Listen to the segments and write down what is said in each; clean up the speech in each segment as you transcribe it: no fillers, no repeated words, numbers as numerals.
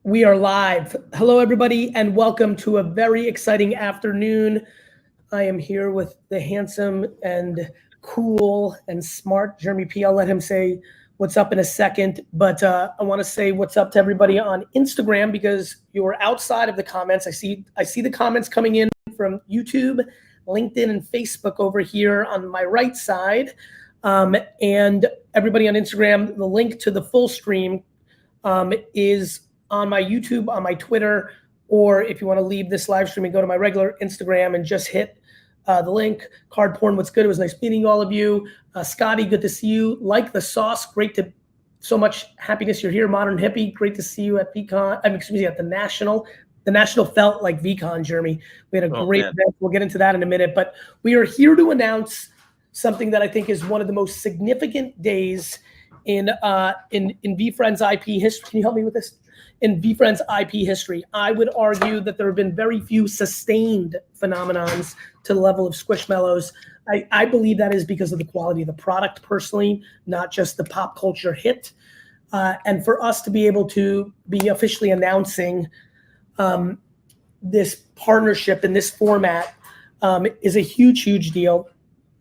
We are live. Hello, everybody, and welcome to a very exciting afternoon. I am here with the handsome and cool and smart Jeremy P. I'll let him say what's up in a second, but I want to say what's up to everybody on Instagram because you are outside of the comments. I see the comments coming in from YouTube, LinkedIn, and Facebook over here on my right side. And everybody on Instagram, the link to the full stream is on my YouTube, on my Twitter, or if you want to leave this live stream and go to my regular Instagram and just hit the link. Card Porn, what's good? It was nice meeting all of you. Scotty, good to see you. Like the sauce, so much happiness you're here. Modern Hippie, great to see you at VCon. At the National. The National felt like VCon, Jeremy. We had a great event. We'll get into that in a minute, but we are here to announce something that I think is one of the most significant days in VeeFriends IP history. Can you help me with this? In VeeFriends IP history, I would argue that there have been very few sustained phenomenons to the level of Squishmallows. I believe that is because of the quality of the product personally, not just the pop culture hit. And for us to be able to be officially announcing this partnership in this format is a huge, huge deal.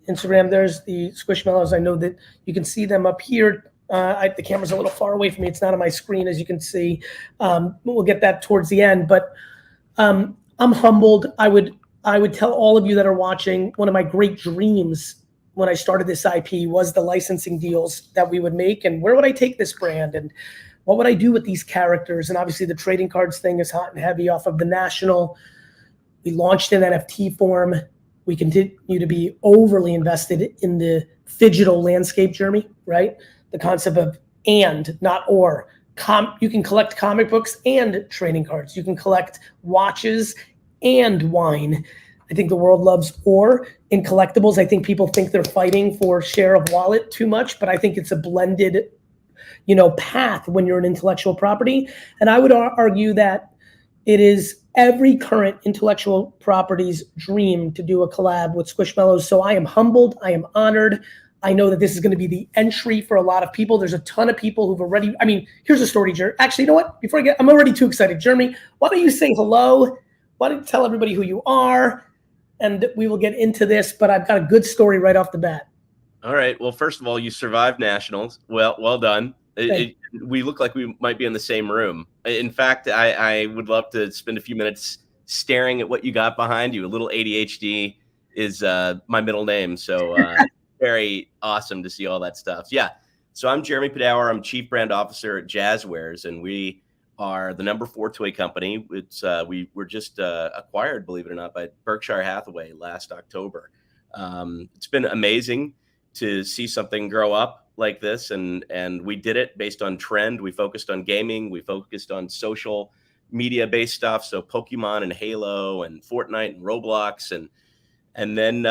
Instagram, there's the Squishmallows. I know that you can see them up here. The camera's a little far away from me. It's not on my screen, as you can see. We'll get that towards the end. But I'm humbled. I would tell all of you that are watching, one of my great dreams when I started this IP was the licensing deals that we would make, and where would I take this brand, and what would I do with these characters? And obviously, the trading cards thing is hot and heavy off of the National. We launched in NFT form. We continue to be overly invested in the digital landscape, Jeremy, right? The concept of and, not or. You can collect comic books and trading cards. You can collect watches and wine. I think the world loves or in collectibles. I think people think they're fighting for share of wallet too much, but I think it's a blended, path when you're an intellectual property. And I would argue that it is every current intellectual property's dream to do a collab with Squishmallows. So I am humbled. I am honored. I know that this is going to be the entry for a lot of people. There's a ton of people who've already, here's a story, Jeremy. Actually, you know what? Before I'm already too excited. Jeremy, why don't you say hello? Why don't you tell everybody who you are? And we will get into this, but I've got a good story right off the bat. All right. Well, first of all, you survived nationals. Well done. We look like we might be in the same room. In fact, I would love to spend a few minutes staring at what you got behind you. A little ADHD is my middle name. So very awesome to see all that stuff. Yeah. So I'm Jeremy Padawer. I'm Chief Brand Officer at Jazwares, and we are the #4 toy company. We were just acquired, believe it or not, by Berkshire Hathaway last October. It's been amazing to see something grow up like this, and we did it based on trend. We focused on gaming. We focused on social media-based stuff, so Pokemon and Halo and Fortnite and Roblox, and then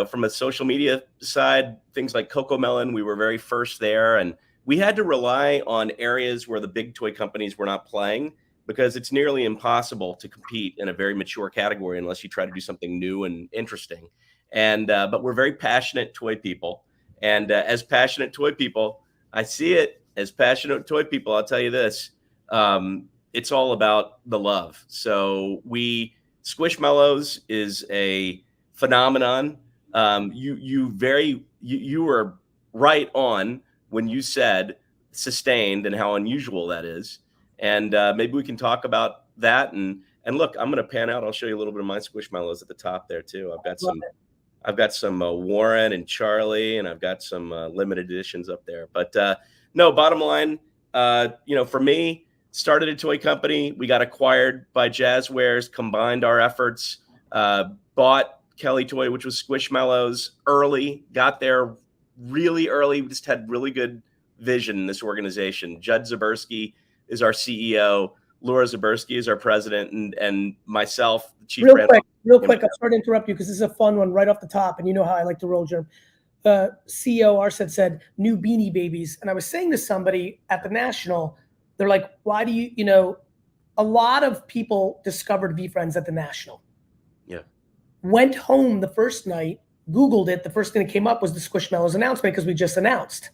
from a social media side, things like Cocomelon, we were very first there, and we had to rely on areas where the big toy companies were not playing because it's nearly impossible to compete in a very mature category unless you try to do something new and interesting. And but we're very passionate toy people, and as passionate toy people, I see it as passionate toy people. I'll tell you this: it's all about the love. So Squishmallows is a phenomenon. You were right on when you said sustained and how unusual that is. And maybe we can talk about that. And look, I'm going to pan out. I'll show you a little bit of my Squishmallows at the top there too. I've got some Warren and Charlie, and I've got some limited editions up there. But no, bottom line, for me, started a toy company. We got acquired by Jazwares, combined our efforts, bought Kelly Toy, which was Squishmallows, early, got there really early. We just had really good vision in this organization. Judd Zabersky is our CEO. Laura Zabersky is our president, and myself, the chief brand officer. Real quick, I'm sorry to interrupt you because this is a fun one right off the top, and you know how I like to roll, Jerm. CEO Arset said, new Beanie Babies. And I was saying to somebody at the National, they're like, why do you, a lot of people discovered VeeFriends at the National. Yeah. Went home the first night, Googled it. The first thing that came up was the Squishmallows announcement because we just announced.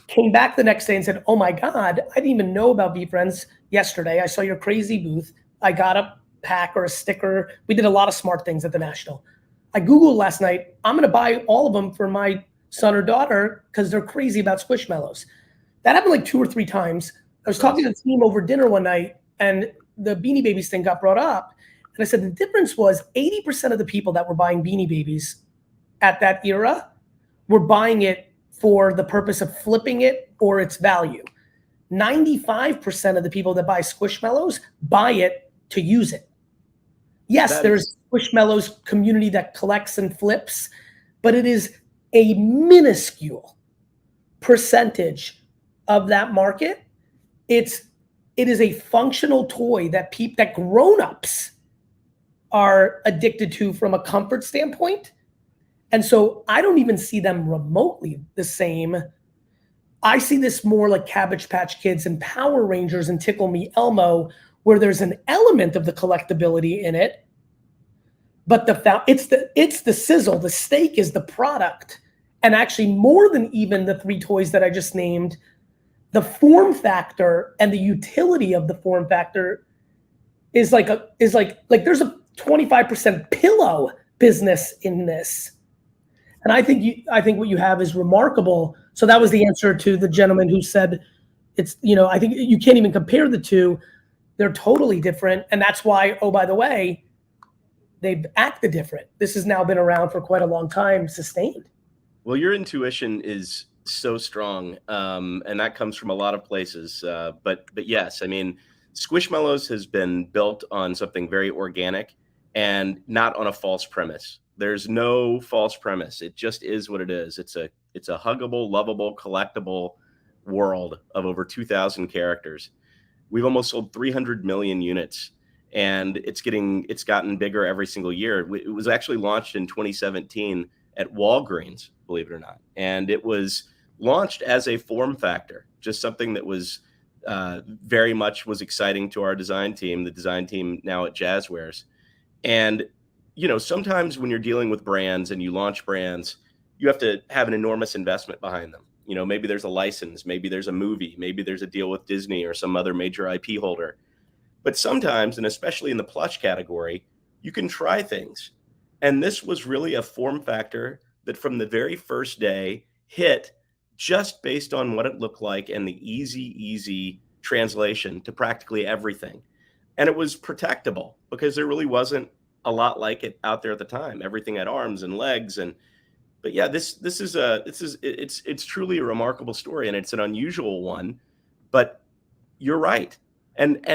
came back the next day and said, oh my God, I didn't even know about VeeFriends yesterday. I saw your crazy booth. I got a pack or a sticker. We did a lot of smart things at the National. I Googled last night, I'm gonna buy all of them for my son or daughter because they're crazy about Squishmallows. That happened like 2 or 3 times. I was talking to the team over dinner one night and the Beanie Babies thing got brought up. And I said, the difference was 80% of the people that were buying Beanie Babies at that era were buying it for the purpose of flipping it or its value. 95% of the people that buy Squishmallows buy it to use it. Yes, there's Squishmallows community that collects and flips, but it is a minuscule percentage of that market. It is a functional toy that grown-ups are addicted to from a comfort standpoint. And so I don't even see them remotely the same. I see this more like Cabbage Patch Kids and Power Rangers and Tickle Me Elmo, where there's an element of the collectability in it, but it's the sizzle. The steak is the product. And actually more than even the 3 toys that I just named, the form factor and the utility of the form factor is like there's a 25% pillow business in this. And I think what you have is remarkable. So that was the answer to the gentleman who said it's, I think you can't even compare the two. They're totally different. And that's why, oh, by the way, they've acted different. This has now been around for quite a long time, sustained. Well, your intuition is so strong. And that comes from a lot of places. But yes, I mean, Squishmallows has been built on something very organic and not on a false premise. There's no false premise. It just is what it is. It's a huggable, lovable, collectible world of over 2,000 characters. We've almost sold 300 million units, and it's gotten bigger every single year. It was actually launched in 2017 at Walgreens, believe it or not. And it was launched as a form factor, just something that was very much was exciting to our design team, the design team now at Jazwares. And sometimes when you're dealing with brands and you launch brands, you have to have an enormous investment behind them. Maybe there's a license, maybe there's a movie, maybe there's a deal with Disney or some other major IP holder. But sometimes, and especially in the plush category, you can try things. And this was really a form factor that from the very first day hit just based on what it looked like and the easy translation to practically everything. And it was protectable because there really wasn't a lot like it out there at the time. Everything had arms and legs, but yeah, it's truly a remarkable story, and it's an unusual one. But you're right, and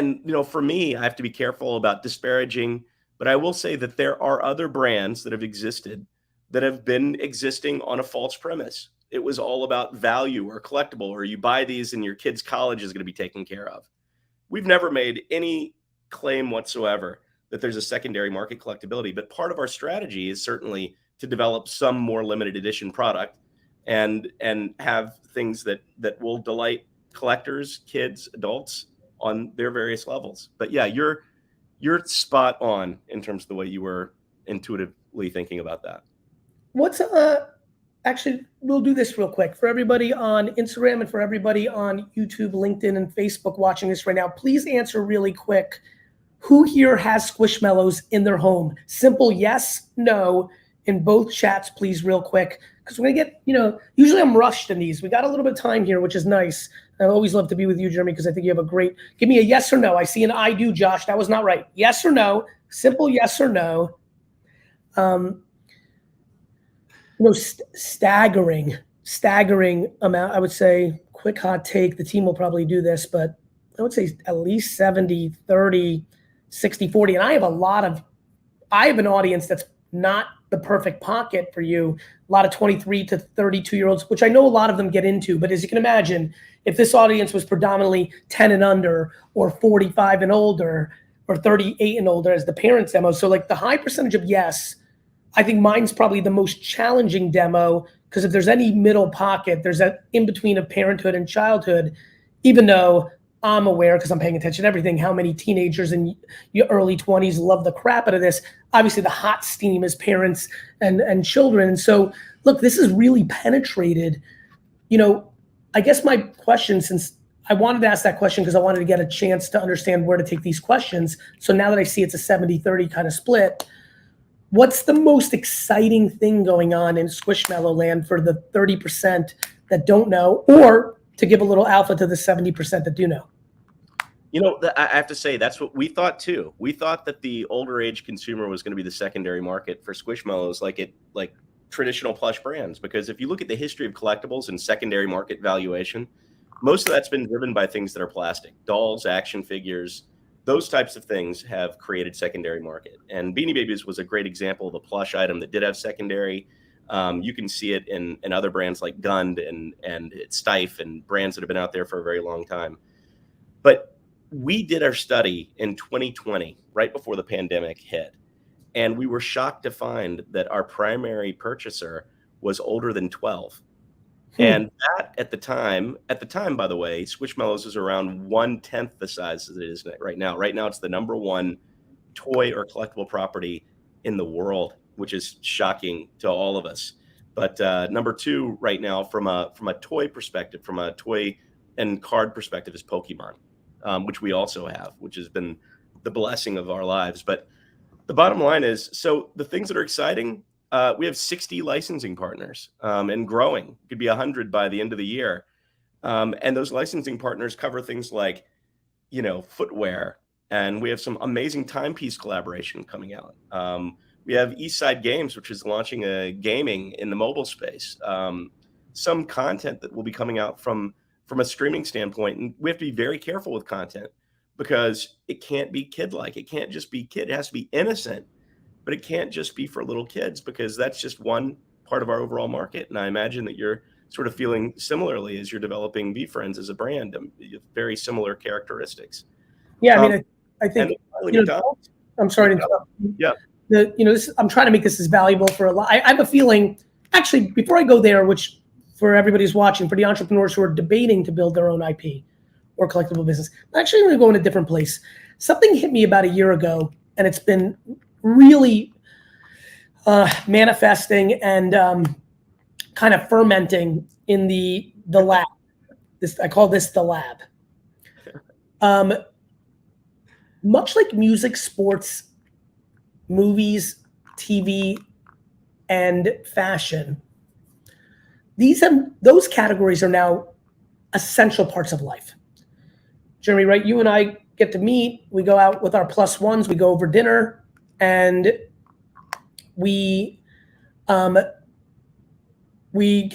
for me, I have to be careful about disparaging. But I will say that there are other brands that have existed that have been existing on a false premise. It was all about value or collectible, or you buy these and your kid's college is going to be taken care of. We've never made any claim whatsoever that there's a secondary market collectability, but part of our strategy is certainly to develop some more limited edition product and have things that will delight collectors, kids, adults on their various levels. But yeah, you're spot on in terms of the way you were intuitively thinking about that. Actually, we'll do this real quick for everybody on Instagram and for everybody on YouTube, LinkedIn, and Facebook watching this right now. Please answer really quick. Who here has Squishmallows in their home? Simple yes, no, in both chats, please, real quick. Because we're gonna get, usually I'm rushed in these. We got a little bit of time here, which is nice. I always love to be with you, Jeremy, because I think you have give me a yes or no. I see an I do, Josh. That was not right. Yes or no, simple yes or no. Staggering amount, I would say, quick hot take. The team will probably do this, but I would say at least 70, 30, 60, 40. And I have an audience that's not the perfect pocket for you. A lot of 23 to 32-year-olds, which I know a lot of them get into. But as you can imagine, if this audience was predominantly 10 and under or 45 and older or 38 and older as the parents demo. So like the high percentage of yes, I think mine's probably the most challenging demo because if there's any middle pocket, there's that in between of parenthood and childhood, even though I'm aware, because I'm paying attention to everything, how many teenagers in your early 20s love the crap out of this. Obviously, the hot steam is parents and children. And so, look, this is really penetrated. I guess my question, since I wanted to ask that question because I wanted to get a chance to understand where to take these questions. So now that I see it's a 70-30 kind of split, what's the most exciting thing going on in Squishmallow land for the 30% that don't know, or to give a little alpha to the 70% that do know? You know, I have to say, that's what we thought too. We thought that the older age consumer was going to be the secondary market for Squishmallows, like traditional plush brands. Because if you look at the history of collectibles and secondary market valuation, most of that's been driven by things that are plastic, dolls, action figures, those types of things have created secondary market. And Beanie Babies was a great example of a plush item that did have secondary. You can see it in other brands like Gund and Stife and brands that have been out there for a very long time. But we did our study in 2020, right before the pandemic hit, and we were shocked to find that our primary purchaser was older than 12. And that at the time, by the way, Squishmallows is around 1/10 the size as it is right now. Right now, it's the #1 toy or collectible property in the world, which is shocking to all of us. But #2 right now, from a toy perspective, from a toy and card perspective, is Pokemon, which we also have, which has been the blessing of our lives. But the bottom line is, so the things that are exciting, we have 60 licensing partners and growing. It could be 100 by the end of the year. And those licensing partners cover things like, footwear. And we have some amazing timepiece collaboration coming out. We have Eastside Games, which is launching a gaming in the mobile space. Some content that will be coming out from a streaming standpoint. And we have to be very careful with content because it can't be kid-like. It can't just be kid. It has to be innocent. But it can't just be for little kids because that's just one part of our overall market. And I imagine that you're sort of feeling similarly as you're developing VeeFriends as a brand, very similar characteristics. Yeah, I mean, I think, I'm sorry to interrupt. Yeah. I'm trying to make this as valuable for a lot. I have a feeling, actually, before I go there, which for everybody who's watching, for the entrepreneurs who are debating to build their own IP or collectible business, I'm actually going to go in a different place. Something hit me about a year ago, and it's been really manifesting and kind of fermenting in the lab. I call this the lab. Much like music, sports, movies, TV, and fashion, those categories are now essential parts of life. Jeremy, right? You and I get to meet. We go out with our plus ones. We go over dinner. And we get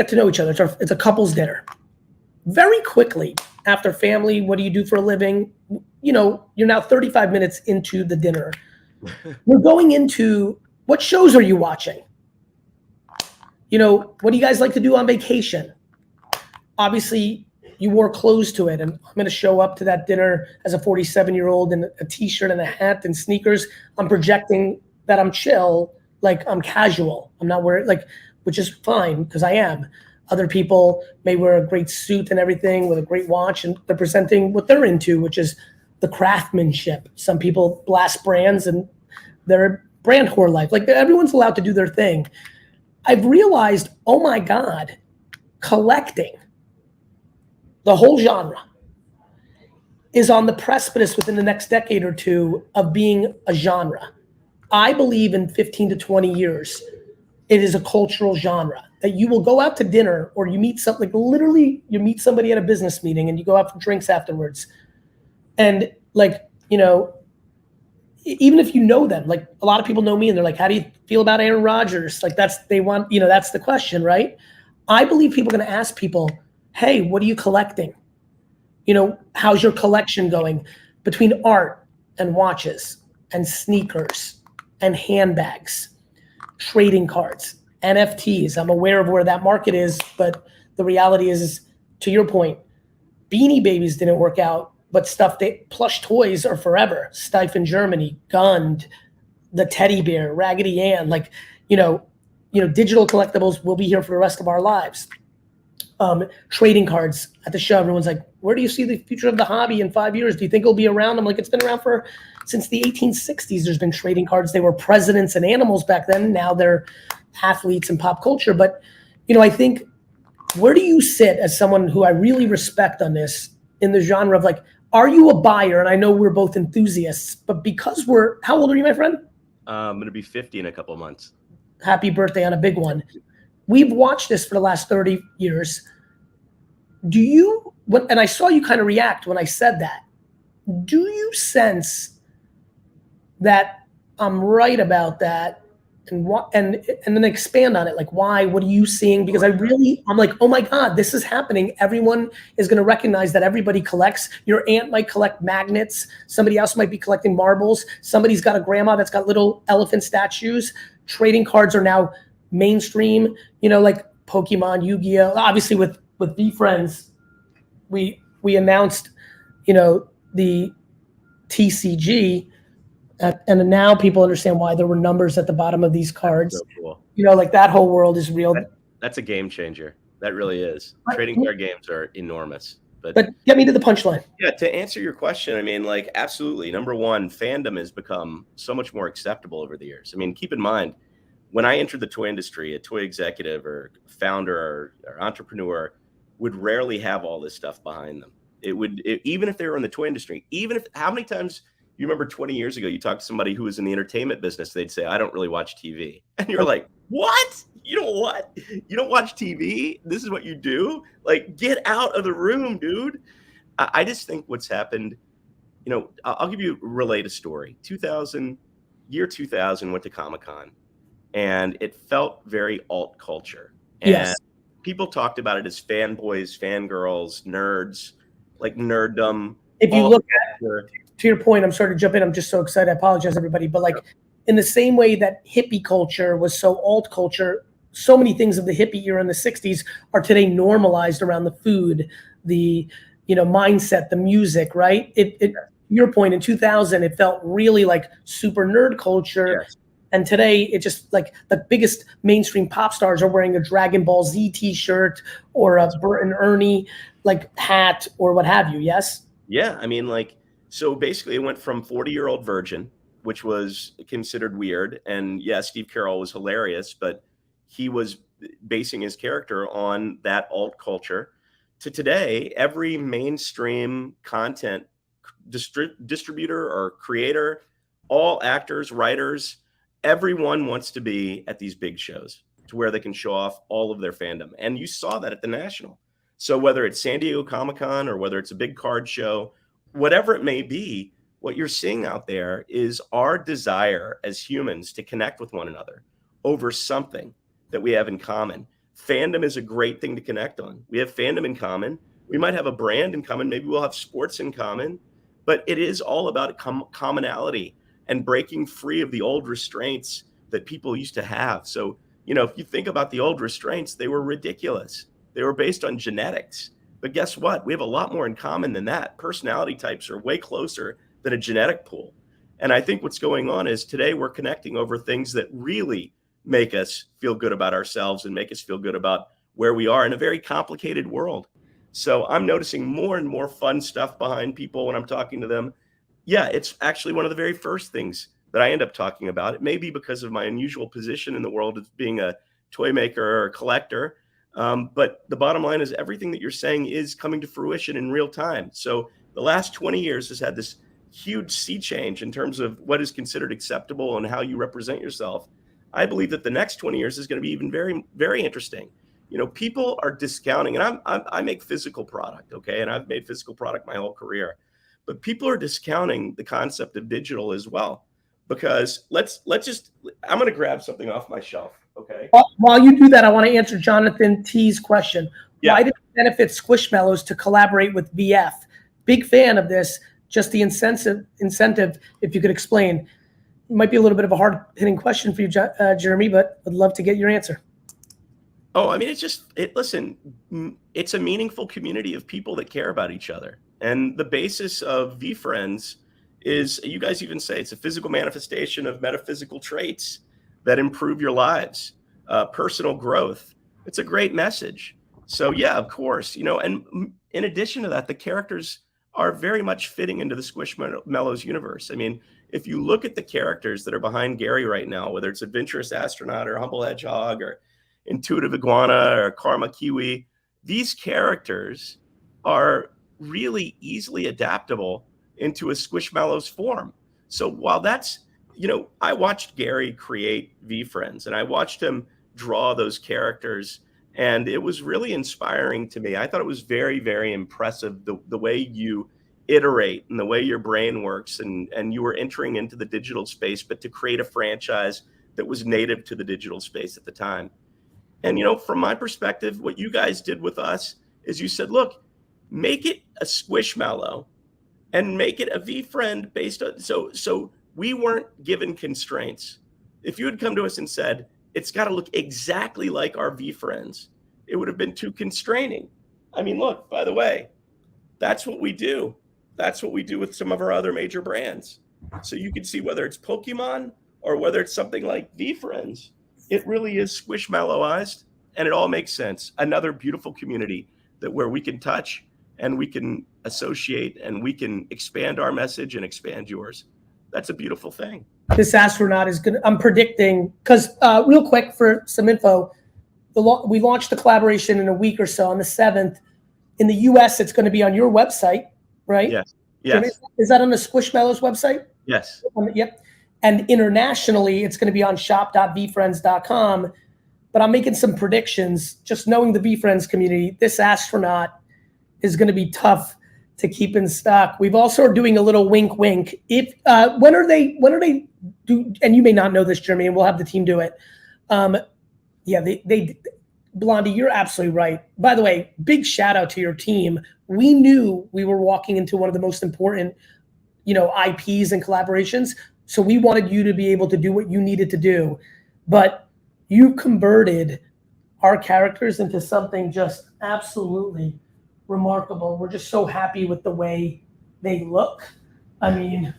to know each other. It's a couple's dinner. Very quickly after family, what do you do for a living? You're now 35 minutes into the dinner. We're going into, what shows are you watching? What do you guys like to do on vacation? Obviously, you wore clothes to it, and I'm going to show up to that dinner as a 47-year-old in a t-shirt and a hat and sneakers. I'm projecting that I'm chill, like I'm casual. I'm not wearing, which is fine because I am. Other people may wear a great suit and everything with a great watch, and they're presenting what they're into, which is the craftsmanship. Some people blast brands and they're brand whore life. Everyone's allowed to do their thing. I've realized, oh my God, collecting, the whole genre, is on the precipice within the next decade or two of being a genre. I believe in 15 to 20 years, it is a cultural genre that you will go out to dinner or you meet something, literally you meet somebody at a business meeting and you go out for drinks afterwards. And even if you know them, a lot of people know me and they're like, how do you feel about Aaron Rodgers? That's the question, right? I believe people are going to ask people, hey, what are you collecting? How's your collection going? Between art and watches and sneakers and handbags, trading cards, NFTs. I'm aware of where that market is, but the reality is, to your point, Beanie Babies didn't work out, but plush toys are forever. Stife in Germany, Gund, the teddy bear, Raggedy Ann, digital collectibles will be here for the rest of our lives. Trading cards at the show, everyone's like, where do you see the future of the hobby in 5 years? Do you think it'll be around? I'm like, it's been around since the 1860s. There's been trading cards. They were presidents and animals back then. Now they're athletes and pop culture. But, I think where do you sit as someone who I really respect on this in the genre of like, are you a buyer? And I know we're both enthusiasts, but because how old are you, my friend? I'm going to be 50 in a couple of months. Happy birthday on a big one. We've watched this for the last 30 years. And I saw you kind of react when I said that. Do you sense that I'm right about that? And then expand on it. Like, why? What are you seeing? Because I'm like, oh my God, this is happening. Everyone is going to recognize that everybody collects. Your aunt might collect magnets. Somebody else might be collecting marbles. Somebody's got a grandma that's got little elephant statues. Trading cards are now mainstream, like Pokemon, Yu-Gi-Oh. Obviously with VeeFriends, we announced, the TCG, and now people understand why there were numbers at the bottom of these cards. So cool. Like that whole world is real. That's a game changer. That really is. Trading card games are enormous. But get me to the punchline. Yeah, to answer your question, I mean, like, absolutely. Number one, fandom has become so much more acceptable over the years. I mean, keep in mind, when I entered the toy industry, a toy executive or founder or entrepreneur would rarely have all this stuff behind them. Even if they were in the toy industry, how many times you remember 20 years ago, you talked to somebody who was in the entertainment business, they'd say, I don't really watch TV. And you're like, what? You don't what? You don't watch TV? This is what you do? Like, get out of the room, dude. I just think what's happened, I'll relate a story. 2000 went to Comic-Con, and it felt very alt culture. And Yes. People talked about it as fanboys, fangirls, nerds, like nerddom. If you look at, to your point, I'm sorry to jump in. I'm just so excited. I apologize, everybody. But like, in the same way that hippie culture was so alt culture, so many things of the hippie era in the 60s are today normalized around the food, the mindset, the music, right? Your point, in 2000, it felt really like super nerd culture. Yes. And today, it just like the biggest mainstream pop stars are wearing a Dragon Ball Z t-shirt or a Bert and Ernie like hat or what have you. Yes. Yeah, I mean, like, so basically, it went from 40-year-old virgin, which was considered weird, and yeah, Steve Carell was hilarious, but he was basing his character on that alt culture, to today, every mainstream content distributor or creator, all actors, writers, everyone wants to be at these big shows to where they can show off all of their fandom. And you saw that at the National. So whether it's San Diego Comic-Con or whether it's a big card show, whatever it may be, what you're seeing out there is our desire as humans to connect with one another over something that we have in common. Fandom is a great thing to connect on. We have fandom in common. We might have a brand in common. Maybe we'll have sports in common, but it is all about commonality and breaking free of the old restraints that people used to have. So, if you think about the old restraints, they were ridiculous. They were based on genetics. But guess what? We have a lot more in common than that. Personality types are way closer than a genetic pool. And I think what's going on is today we're connecting over things that really make us feel good about ourselves and make us feel good about where we are in a very complicated world. So I'm noticing more and more fun stuff behind people when I'm talking to them. Yeah, it's actually one of the very first things that I end up talking about. It may be because of my unusual position in the world of being a toy maker or a collector. But the bottom line is everything that you're saying is coming to fruition in real time. So the last 20 years has had this huge sea change in terms of what is considered acceptable and how you represent yourself. I believe that the next 20 years is going to be even very, very interesting. People are discounting, and I make physical product, okay? And I've made physical product my whole career. But people are discounting the concept of digital as well. Because I'm going to grab something off my shelf, okay? While you do that, I want to answer Jonathan T's question. Yeah. Why did it benefit Squishmallows to collaborate with VF? Big fan of this. Just the incentive, if you could explain. It might be a little bit of a hard-hitting question for you, Jeremy, but I'd love to get your answer. Oh, I mean, listen, it's a meaningful community of people that care about each other. And the basis of VeeFriends is, you guys even say, it's a physical manifestation of metaphysical traits that improve your lives, personal growth. It's a great message. So yeah, of course, and in addition to that, the characters are very much fitting into the Squishmallows universe. I mean, if you look at the characters that are behind Gary right now, whether it's Adventurous Astronaut or Humble Hedgehog or Intuitive Iguana or Karma Kiwi, these characters are really easily adaptable into a Squishmallows form. So while that's, I watched Gary create VeeFriends, and I watched him draw those characters, and it was really inspiring to me. I thought it was very, very impressive, the way you iterate and the way your brain works, and you were entering into the digital space, but to create a franchise that was native to the digital space at the time. And, from my perspective, what you guys did with us is you said, look, make it a Squishmallow and make it a VeeFriend based on, so we weren't given constraints. If you had come to us and said, it's got to look exactly like our VeeFriends, it would have been too constraining. I mean, look, by the way, that's what we do. That's what we do with some of our other major brands. So you can see whether it's Pokemon or whether it's something like VeeFriends, it really is Squishmallowized, and it all makes sense. Another beautiful community where we can touch and we can associate and we can expand our message and expand yours. That's a beautiful thing. This astronaut is going to, I'm predicting, because real quick for some info, we launched the collaboration in a week or so on the 7th. In the US, it's going to be on your website, right? Yes. Yes. Is that on the Squishmallows website? Yes. Yep. And internationally, it's going to be on shop.veefriends.com. But I'm making some predictions. Just knowing the VeeFriends community, this astronaut is going to be tough to keep in stock. We've also are doing a little wink, wink. If when are they do? And you may not know this, Jeremy, and we'll have the team do it. Yeah, they Blondie, you're absolutely right. By the way, big shout out to your team. We knew we were walking into one of the most important, IPs and collaborations. So we wanted you to be able to do what you needed to do. But you converted our characters into something just absolutely remarkable. We're just so happy with the way they look. I mean,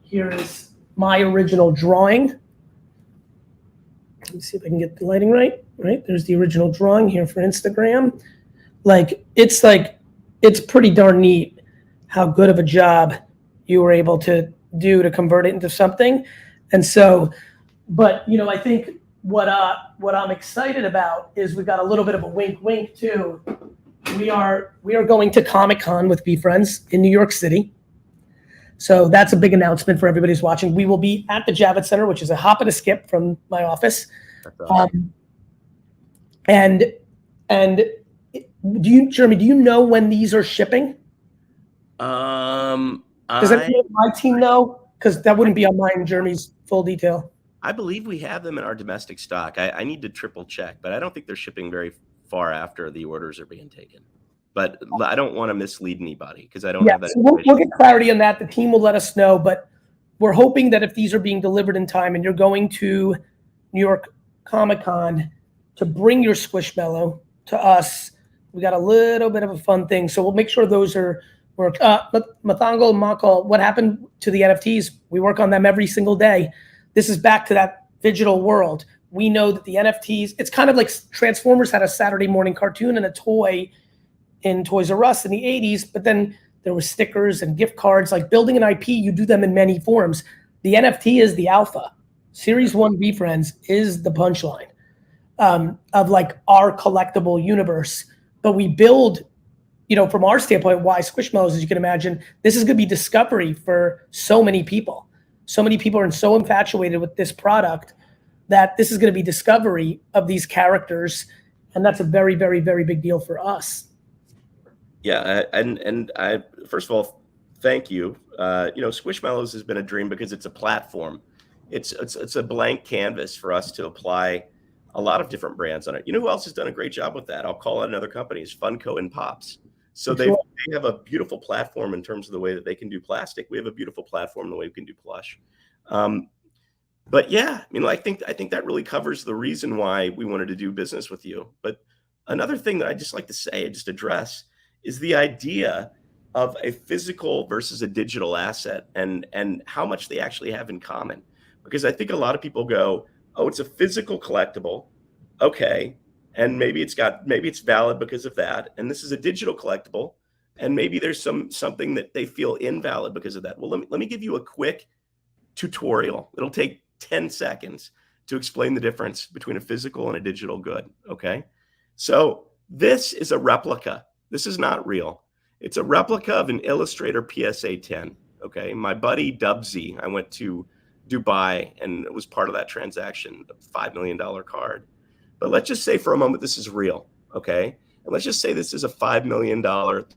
here is my original drawing. Let me see if I can get the lighting right. Right, there's the original drawing here for Instagram. It's pretty darn neat how good of a job you were able to do to convert it into something. And so, but I think what I'm excited about is we got a little bit of a wink, wink too. We are going to Comic-Con with VeeFriends in New York City. So that's a big announcement for everybody who's watching. We will be at the Javits Center, which is a hop and a skip from my office. And Jeremy, do you know when these are shipping? Does my team know? Because that wouldn't be on mine and Jeremy's full detail. I believe we have them in our domestic stock. I need to triple check, but I don't think they're shipping very far after the orders are being taken. But I don't want to mislead anybody because I don't have that. So we'll get clarity on that. The team will let us know, but we're hoping that if these are being delivered in time and you're going to New York Comic-Con to bring your Squishmallow to us, we got a little bit of a fun thing. So we'll make sure those are work. Mathangel and Makal, what happened to the NFTs? We work on them every single day. This is back to that digital world. We know that the NFTs, it's kind of like Transformers had a Saturday morning cartoon and a toy in Toys R Us in the 80s, but then there were stickers and gift cards. Like building an IP, you do them in many forms. The NFT is the alpha. Series 1 VeeFriends is the punchline of like our collectible universe. But we build, from our standpoint, why Squishmallows, as you can imagine, this is going to be discovery for so many people. So many people are so infatuated with this product that this is going to be discovery of these characters. And that's a very, very, very big deal for us. Yeah, and I first of all, thank you. Squishmallows has been a dream because it's a platform. It's a blank canvas for us to apply a lot of different brands on it. You know who else has done a great job with that? I'll call out another company, is Funko and Pops. So they have a beautiful platform in terms of the way that they can do plastic. We have a beautiful platform in the way we can do plush. But yeah, I think that really covers the reason why we wanted to do business with you. But another thing that I just like to say, just address, is the idea of a physical versus a digital asset and how much they actually have in common. Because I think a lot of people go, oh, it's a physical collectible. Okay. And maybe it's valid because of that. And this is a digital collectible. And maybe there's something that they feel invalid because of that. Well, let me give you a quick tutorial. It'll take 10 seconds to explain the difference between a physical and a digital good. Okay. So This is a replica. This is not real. It's a replica of an Illustrator PSA 10. Okay. My buddy Dubsy, I went to Dubai and it was part of that transaction, a $5 million card. But let's just say for a moment this is real. Okay. And let's just say this is a $5 million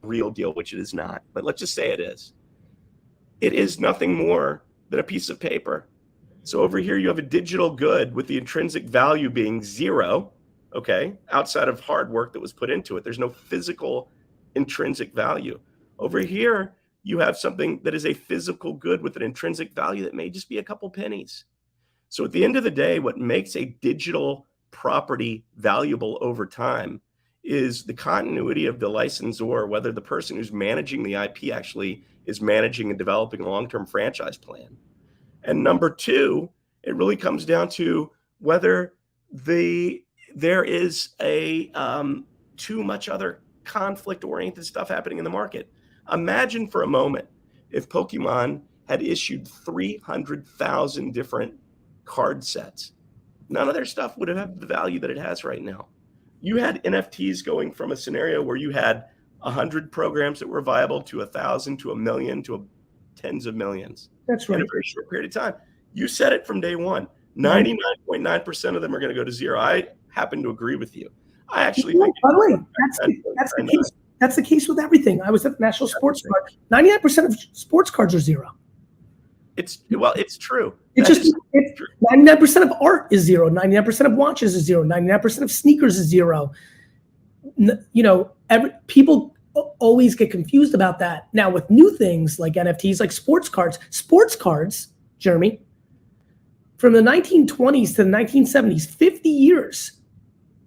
real deal, which it is not. But let's just say it is. It is nothing more than a piece of paper. So over here, you have a digital good with the intrinsic value being zero, okay, outside of hard work that was put into it. There's no physical intrinsic value. Over here, you have something that is a physical good with an intrinsic value that may just be a couple pennies. So at the end of the day, what makes a digital property valuable over time is the continuity of the licensor, whether the person who's managing the IP actually is managing and developing a long-term franchise plan. And number two, it really comes down to whether there is a too much other conflict-oriented stuff happening in the market. Imagine for a moment if Pokemon had issued 300,000 different card sets. None of their stuff would have the value that it has right now. You had NFTs going from a scenario where you had 100 programs that were viable to 1,000 to 1,000,000 to tens of millions. That's right. In a very short period of time. You said it from day one. 99.9% of them are going to go to zero. I happen to agree with you. I actually think. By the way, that's the case. That's the case with everything. I was at the National Sports Card. 99% of sports cards are zero. It's true. It's just 99% of art is zero. 99% of watches is zero. 99% of sneakers is zero. People always get confused about that. Now with new things like NFTs, like sports cards, Jeremy, from the 1920s to the 1970s, 50 years,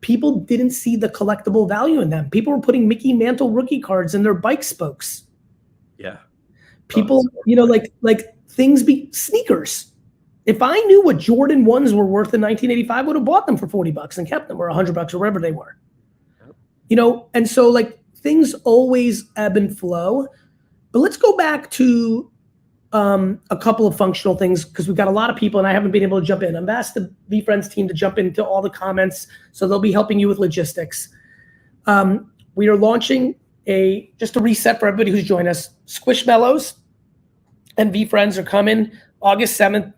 people didn't see the collectible value in them. People were putting Mickey Mantle rookie cards in their bike spokes. Yeah. People, sneakers. If I knew what Jordan 1s were worth in 1985, I would have bought them for $40 and kept them, or $100 or wherever they were. And so things always ebb and flow. But let's go back to a couple of functional things, because we've got a lot of people and I haven't been able to jump in. I've asked the VeeFriends team to jump into all the comments, so they'll be helping you with logistics. We are launching just a reset for everybody who's joined us. Squishmallows and VeeFriends are coming August 7th,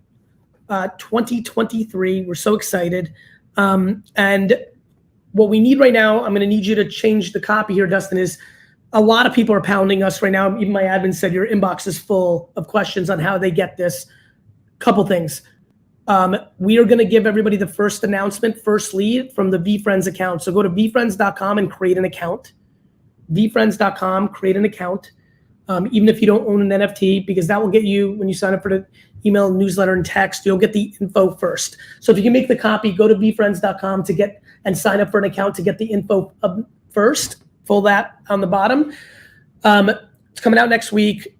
2023. We're so excited. And what we need right now, I'm going to need you to change the copy here, Dustin, is a lot of people are pounding us right now. Even my admin said your inbox is full of questions on how they get this. Couple things. We are going to give everybody the first announcement, first lead from the VeeFriends account. So go to VeeFriends.com and create an account. VeeFriends.com, create an account. Even if you don't own an NFT, because that will get you, when you sign up for the email, newsletter, and text, you'll get the info first. So if you can make the copy, go to VeeFriends.com and sign up for an account to get the info first. Full that on the bottom. It's coming out next week.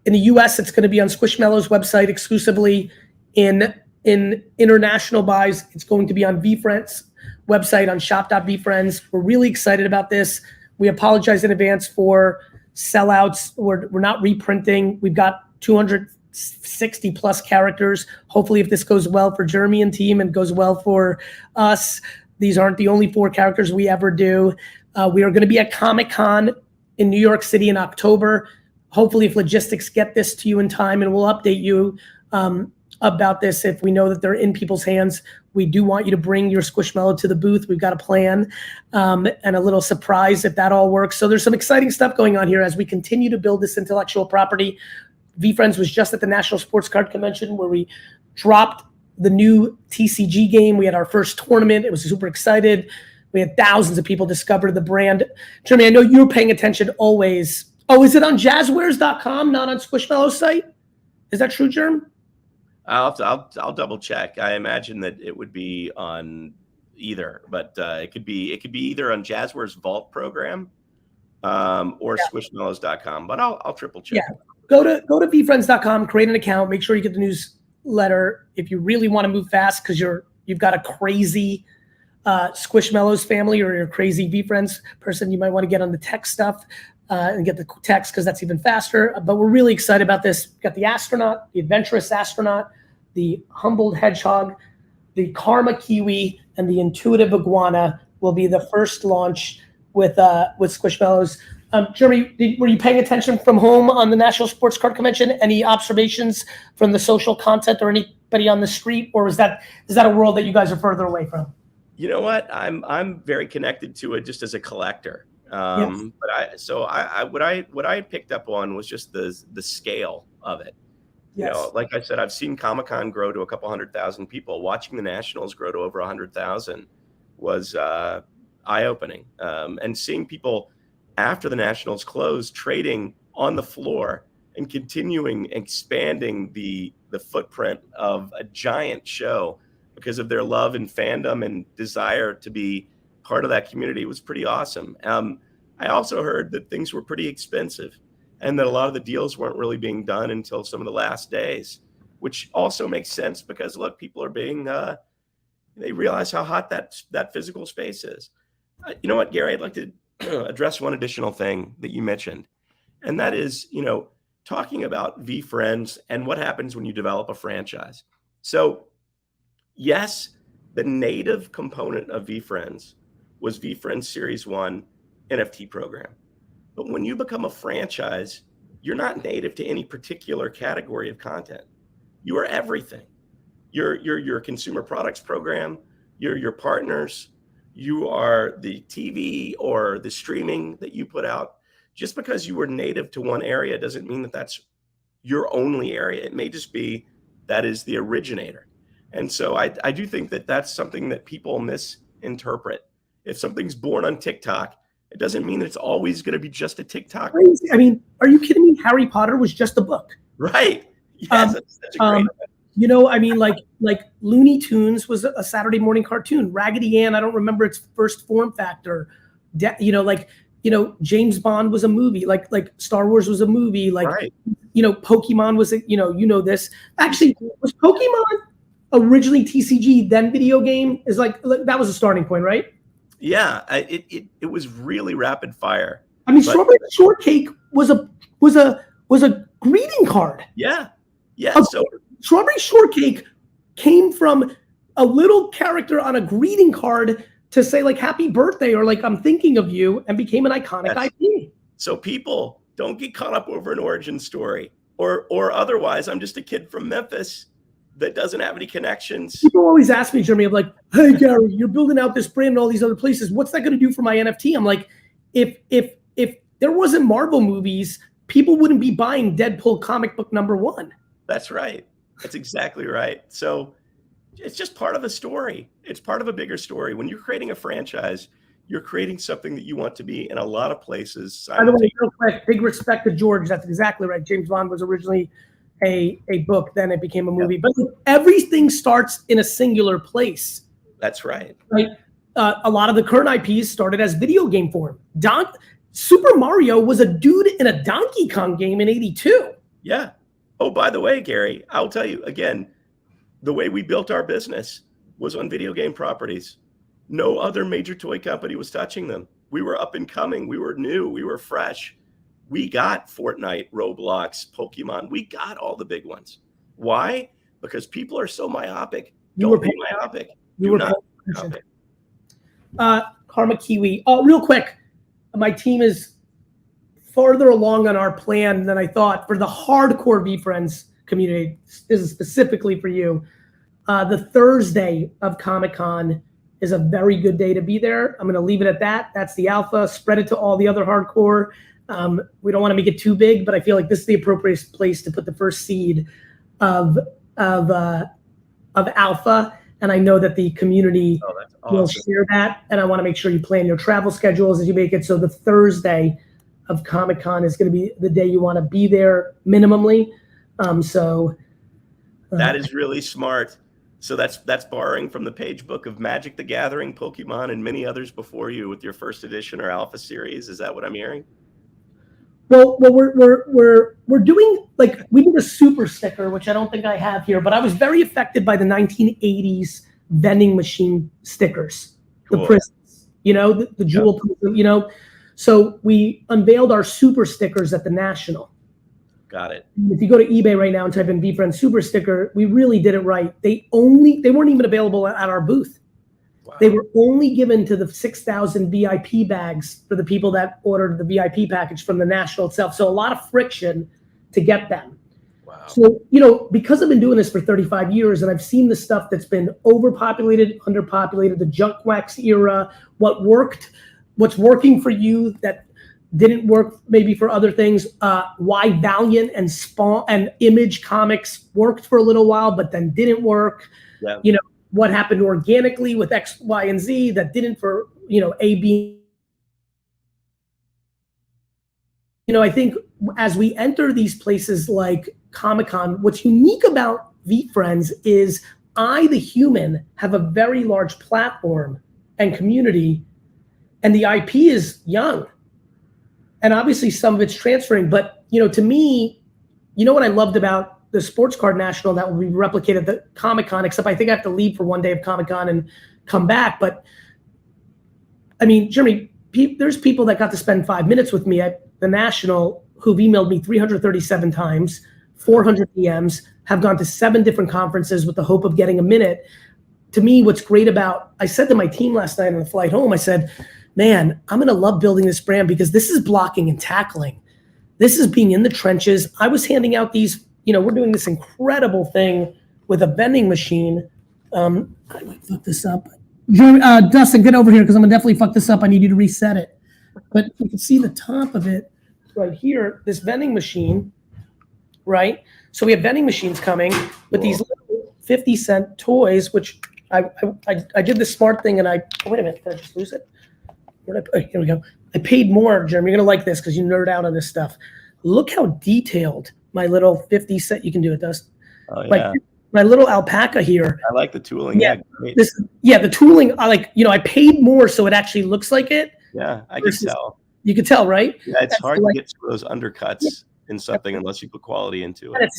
In the US, it's going to be on Squishmallows website exclusively. In international buys, it's going to be on VeeFriends website on shop.VeeFriends. We're really excited about this. We apologize in advance for sellouts. We're not reprinting. We've got 260 plus characters. Hopefully, if this goes well for Jeremy and team and goes well for us, these aren't the only 4 characters we ever do. We are going to be at Comic-Con in New York City in October. Hopefully, if logistics get this to you in time, and we'll update you about this if we know that they're in people's hands. We do want you to bring your Squishmallow to the booth. We've got a plan and a little surprise if that all works. So there's some exciting stuff going on here as we continue to build this intellectual property. VeeFriends was just at the National Sports Card Convention where we dropped the new TCG game. We had our first tournament. It was super excited. We had thousands of people discover the brand. Jeremy, I know you're paying attention always. Oh, is it on Jazwares.com, not on Squishmallow's site? Is that true, Jerm? I'll double check. I imagine that it would be on either, but it could be either on Jazwares Vault program or Squishmallows.com. But I'll triple check. Yeah, go to VeeFriends.com, create an account, make sure you get the newsletter if you really want to move fast because you've got a crazy Squishmallows family or you're a crazy VeeFriends person. You might want to get on the tech stuff and get the text because that's even faster. But we're really excited about this. We've got the astronaut, the adventurous astronaut, the humbled hedgehog, the karma kiwi, and the intuitive iguana will be the first launch Squishmallows. Jeremy, were you paying attention from home on the National Sports Card Convention? Any observations from the social content or anybody on the street, or is that a world that you guys are further away from? You know what? I'm very connected to it just as a collector. Yes. But what I picked up on was just the scale of it. You Yes. know, like I said, I've seen Comic-Con grow to a couple 100,000 people. Watching the Nationals grow to over 100,000 was eye-opening. And seeing people after the Nationals closed trading on the floor and continuing expanding the footprint of a giant show because of their love and fandom and desire to be part of that community was pretty awesome. I also heard that things were pretty expensive and that a lot of the deals weren't really being done until some of the last days, which also makes sense because, look, people are being, they realize how hot that physical space is. You know what, Gary, I'd like to address one additional thing that you mentioned, and that is, talking about VeeFriends and what happens when you develop a franchise. So, yes, the native component of VeeFriends was VeeFriends Series 1 NFT program. But when you become a franchise, you're not native to any particular category of content. You are everything. You're your consumer products program, you're your partners, you are the TV or the streaming that you put out. Just because you were native to one area doesn't mean that that's your only area. It may just be that is the originator. And so I do think that that's something that people misinterpret. If something's born on TikTok, it doesn't mean that it's always going to be just a TikTok. I mean, are you kidding me? Harry Potter was just a book. Right. Yes, that's a great I mean, like Looney Tunes was a Saturday morning cartoon. Raggedy Ann, I don't remember its first form factor. James Bond was a movie. Like Star Wars was a movie. Right. Pokemon was this. Actually, was Pokemon originally TCG, then video game? Is like that was a starting point, right? Yeah, it was really rapid fire. I mean, Strawberry Shortcake was a greeting card. Yeah. So Strawberry Shortcake came from a little character on a greeting card to say like happy birthday or like I'm thinking of you, and became an iconic IP. So people don't get caught up over an origin story or otherwise I'm just a kid from Memphis that doesn't have any connections. People always ask me, Jeremy, I'm like, hey Gary, you're building out this brand in all these other places. What's that going to do for my NFT? I'm like, if there wasn't Marvel movies, people wouldn't be buying Deadpool comic book #1. That's right. That's exactly right. So it's just part of a story. It's part of a bigger story. When you're creating a franchise, you're creating something that you want to be in a lot of places. By the way, real quick, big respect to George. That's exactly right. James Bond was originally a book, then it became a movie. But everything starts in a singular place. That's right. Right. A lot of the current IPs started as video game form. Super Mario was a dude in a Donkey Kong game in '82. Yeah. Oh, by the way, Gary, I'll tell you again, the way we built our business was on video game properties. No other major toy company was touching them. We were up and coming. We were new. We were fresh. We got Fortnite, Roblox, Pokemon. We got all the big ones. Why? Because people are so myopic. Don't be myopic. Do not be myopic. Karma Kiwi. Real quick, my team is farther along on our plan than I thought for the hardcore VeeFriends community. This is specifically for you. The Thursday of Comic-Con is a very good day to be there. I'm going to leave it at that. That's the alpha. Spread it to all the other hardcore. We don't want to make it too big, but I feel like this is the appropriate place to put the first seed of alpha. And I know that the community will share that. And I want to make sure you plan your travel schedules as you make it. So the Thursday of Comic-Con is going to be the day you want to be there minimally. That is really smart. So that's borrowing from the page book of Magic the Gathering, Pokemon, and many others before you with your first edition or alpha series. Is that what I'm hearing? Well, we're doing, like, we did a super sticker, which I don't think I have here, but I was very affected by the 1980s vending machine stickers, cool. The prisons, the jewel, So we unveiled our super stickers at the National. Got it. If you go to eBay right now and type in VeeFriends super sticker, we really did it right. They weren't even available at our booth. Wow. They were only given to the 6,000 VIP bags for the people that ordered the VIP package from the National itself. So a lot of friction to get them. Wow. So, you know, because I've been doing this for 35 years and I've seen the stuff that's been overpopulated, underpopulated, the junk wax era, what worked, what's working for you that didn't work maybe for other things, why Valiant and Spawn and Image Comics worked for a little while, but then didn't work. Yeah. You know, what happened organically with X, Y, and Z that didn't for, you know, A, B. You know, I think as we enter these places like Comic-Con, what's unique about VeeFriends is I, the human, have a very large platform and community, and the IP is young. And obviously some of it's transferring, but, you know, to me, you know what I loved about the Sports Card National that will be replicated at the Comic-Con, except I think I have to leave for one day of Comic-Con and come back. But I mean, Jeremy, there's people that got to spend 5 minutes with me at the National who've emailed me 337 times, 400 DMs, have gone to 7 different conferences with the hope of getting a minute. To me, what's great about, I said to my team last night on the flight home, I said, man, I'm gonna love building this brand because this is blocking and tackling. This is being in the trenches. I was handing out these, you know, we're doing this incredible thing with a vending machine. I might fuck this up. Dustin, get over here because I'm gonna definitely fuck this up. I need you to reset it. But you can see the top of it right here, this vending machine, right? So we have vending machines coming with these little 50-cent toys, which I did the smart thing and oh, wait a minute, did I just lose it? Here we go. I paid more, Jeremy. You're gonna like this because you nerd out on this stuff. Look how detailed my little 50-cent, you can do it, Dustin. Oh, yeah. My little alpaca here. I like the tooling. Yeah, great. The tooling, I paid more so it actually looks like it. Yeah, I can tell. You can tell, right? Yeah, it's hard to get through those undercuts in something unless you put quality into it.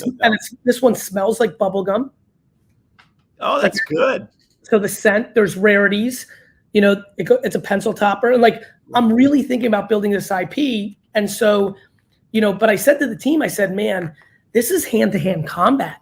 This one smells like bubble gum. Oh, that's good. So the scent, there's rarities. You know, it's a pencil topper. And like, I'm really thinking about building this IP. And so, you know, but I said to the team, I said, man, this is hand-to-hand combat.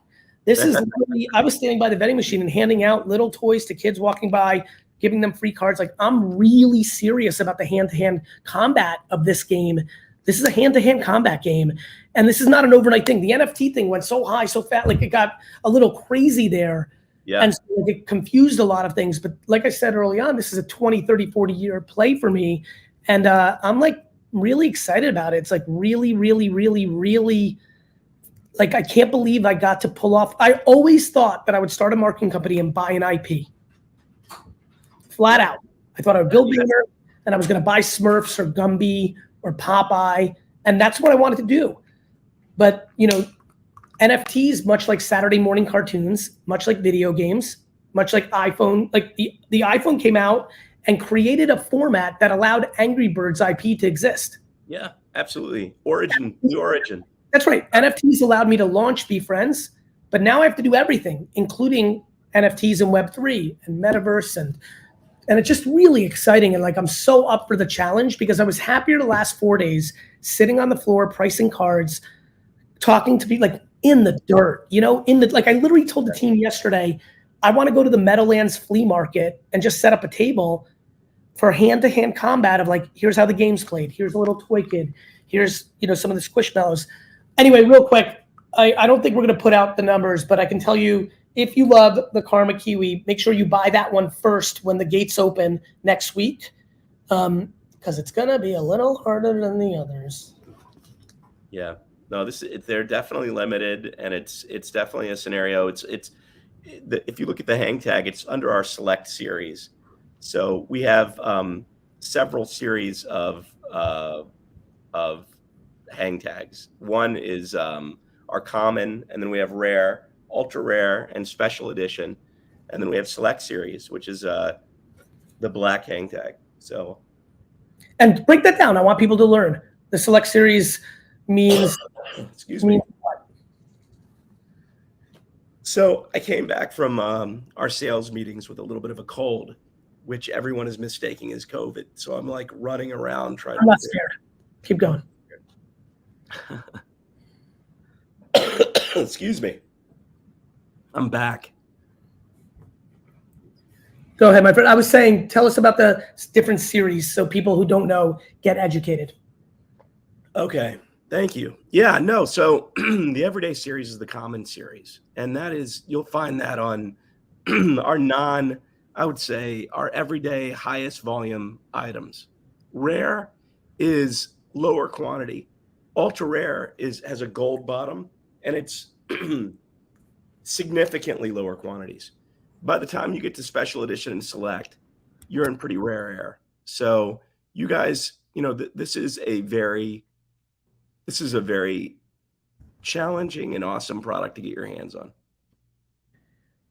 This is literally, I was standing by the vending machine and handing out little toys to kids walking by, giving them free cards. Like, I'm really serious about the hand-to-hand combat of this game. This is a hand-to-hand combat game. And this is not an overnight thing. The NFT thing went so high, so fast, like it got a little crazy there. Yeah. And so it confused a lot of things. But like I said early on, this is a 20, 30, 40 year play for me. And I'm like really excited about it. It's like really, really, really, really, like I can't believe I got to pull off. I always thought that I would start a marketing company and buy an IP. Flat out. I thought I would build Beamer and I was going to buy Smurfs or Gumby or Popeye. And that's what I wanted to do. But, you know, NFTs, much like Saturday morning cartoons, much like video games, much like iPhone, like the iPhone came out and created a format that allowed Angry Birds IP to exist. Yeah, absolutely. The origin. That's right. NFTs allowed me to launch VeeFriends, but now I have to do everything, including NFTs and Web3 and Metaverse. And it's just really exciting. And like, I'm so up for the challenge because I was happier the last 4 days sitting on the floor, pricing cards, talking to people like in the dirt, you know, like I literally told the team yesterday, I want to go to the Meadowlands flea market and just set up a table for hand-to-hand combat of like, here's how the game's played. Here's a little toy kid. Here's, you know, some of the Squishmallows. Anyway, real quick, I don't think we're going to put out the numbers, but I can tell you, if you love the Karma Kiwi, make sure you buy that one first when the gates open next week, because it's going to be a little harder than the others. Yeah. No, they're definitely limited, and it's definitely a scenario. If you look at the hang tag, it's under our select series. So we have several series of hang tags. One is our common, and then we have rare, ultra rare, and special edition, and then we have select series, which is the black hang tag. So, and break that down. I want people to learn. The select series means. Excuse me. So I came back from our sales meetings with a little bit of a cold, which everyone is mistaking as COVID. So I'm like running around trying. I'm not scared. Keep going. Excuse me. I'm back. Go ahead, my friend. I was saying, tell us about the different series so people who don't know get educated. Okay, thank you. Yeah, no, so the Everyday series is the common series, and that is, you'll find that on I would say, our everyday highest volume items. Rare is lower quantity. Ultra rare has a gold bottom, and it's significantly lower quantities. By the time you get to special edition and select, you're in pretty rare air. So you guys, this is a very challenging and awesome product to get your hands on.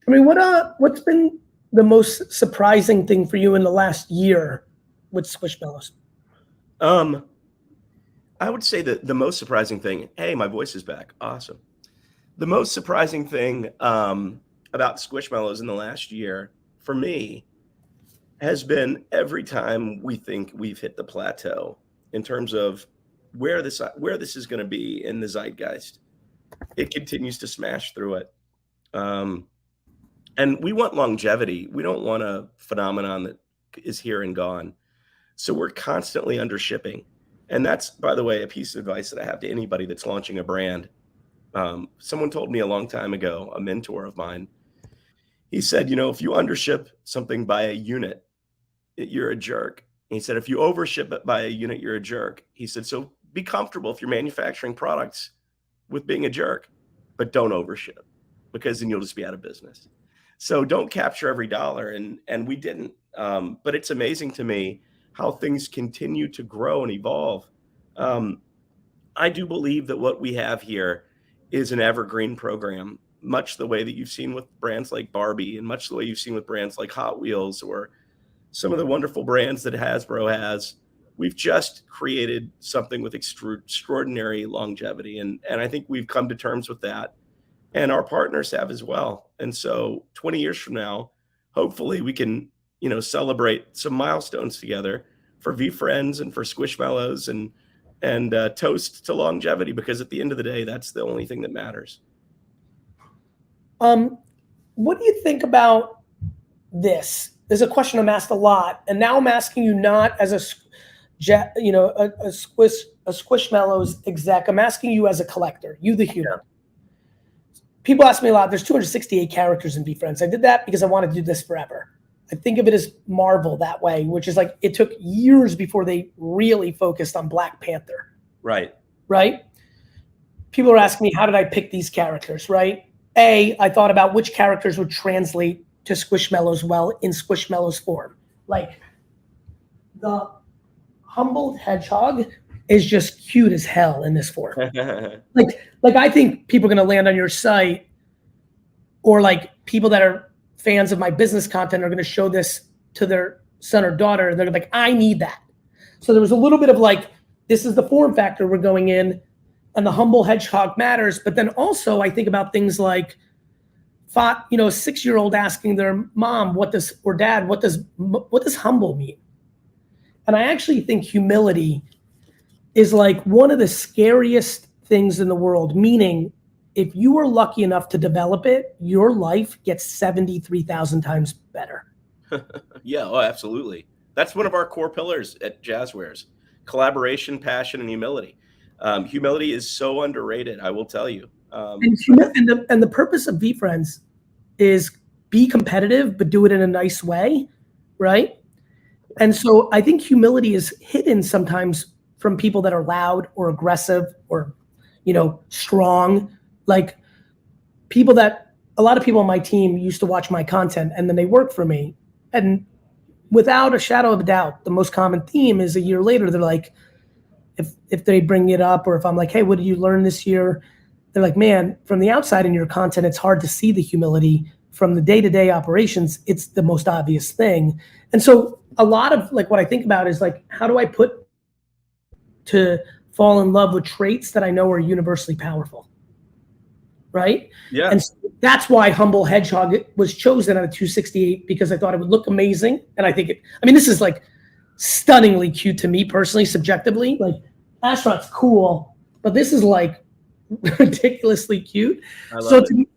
I mean, what's been the most surprising thing for you in the last year with Squishmallows? I would say that the most surprising thing, hey, my voice is back. Awesome. The most surprising thing about Squishmallows in the last year for me has been every time we think we've hit the plateau in terms of where this is going to be in the zeitgeist, it continues to smash through it. And we want longevity. We don't want a phenomenon that is here and gone. So we're constantly under shipping. And that's, by the way, a piece of advice that I have to anybody that's launching a brand. Someone told me a long time ago, a mentor of mine, he said, if you undership something by a unit, you're a jerk. And he said, if you overship it by a unit, you're a jerk. He said, so be comfortable if you're manufacturing products with being a jerk, but don't overship, because then you'll just be out of business. So don't capture every dollar. And we didn't. But it's amazing to me how things continue to grow and evolve. I do believe that what we have here is an evergreen program, much the way that you've seen with brands like Barbie, and much the way you've seen with brands like Hot Wheels, or some of the wonderful brands that Hasbro has. We've just created something with extraordinary longevity. And I think we've come to terms with that. And our partners have as well. And so 20 years from now, hopefully we can, celebrate some milestones together for VeeFriends and for Squishmallows, and toast to longevity, because at the end of the day, that's the only thing that matters. What do you think about this? There's a question I'm asked a lot, and now I'm asking you not as a Squishmallows exec. I'm asking you as a collector, you the human. Yeah. People ask me a lot. There's 268 characters in VeeFriends. I did that because I wanted to do this forever. I think of it as Marvel that way, which is like it took years before they really focused on Black Panther. Right. Right? People are asking me, how did I pick these characters, right? I thought about which characters would translate to Squishmallows well in Squishmallows form. Like the humbled hedgehog is just cute as hell in this form. like I think people are going to land on your site, or like people that are fans of my business content are going to show this to their son or daughter, and they're like, I need that. So there was a little bit of like, this is the form factor we're going in, and the humble hedgehog matters. But then also I think about things like, a 6-year-old asking their mom, or dad, what does humble mean? And I actually think humility is like one of the scariest things in the world, meaning if you are lucky enough to develop it, your life gets 73,000 times better. Yeah, oh, absolutely. That's one of our core pillars at Jazwares: collaboration, passion, and humility. Humility is so underrated, I will tell you. And the purpose of VeeFriends is be competitive, but do it in a nice way, right? And so I think humility is hidden sometimes from people that are loud or aggressive or, strong. Like a lot of people on my team used to watch my content and then they work for me. And without a shadow of a doubt, the most common theme is a year later, they're like, if they bring it up, or if I'm like, hey, what did you learn this year? They're like, man, from the outside in your content, it's hard to see the humility. From the day-to-day operations, it's the most obvious thing. And so a lot of like what I think about is like, how do I put to fall in love with traits that I know are universally powerful, right? Yeah. And so that's why Humble Hedgehog was chosen out of 268, because I thought it would look amazing. And I think this is like stunningly cute to me personally, subjectively. Like Astronaut's cool, but this is like ridiculously cute. I love it.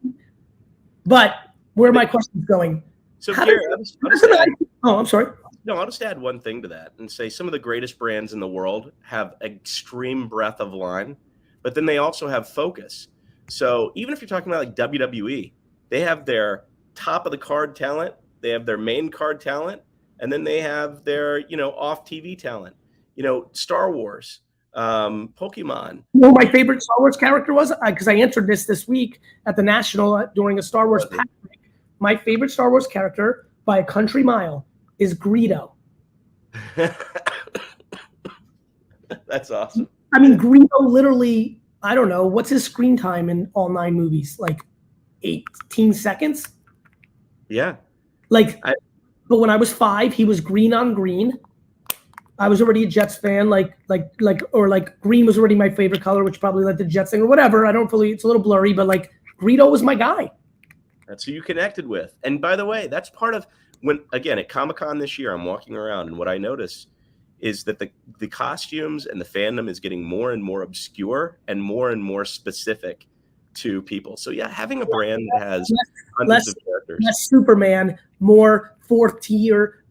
But where my question is going, So How Gary, does I'll just add, oh, I'm sorry. no, I'll just add one thing to that and say some of the greatest brands in the world have extreme breadth of line, but then they also have focus. So even if you're talking about like WWE, they have their top of the card talent, they have their main card talent, and then they have their, off TV talent. Star Wars, Pokemon. You know who my favorite Star Wars character was? Because I answered this week at the National during a Star Wars pack. My favorite Star Wars character by a country mile is Greedo. That's awesome. I mean, Greedo literally, I don't know, what's his screen time in all 9 movies? Like 18 seconds? Yeah. But when I was 5, he was green on green. I was already a Jets fan, green was already my favorite color, which probably led to Jets thing or whatever. I don't fully, it's a little blurry, but Greedo was my guy. That's who you connected with. And by the way, that's part of when, again, at Comic-Con this year, I'm walking around and what I notice is that the costumes and the fandom is getting more and more obscure and more specific to people. So yeah, having a brand that has hundreds of characters. Less Superman, more 4th tier,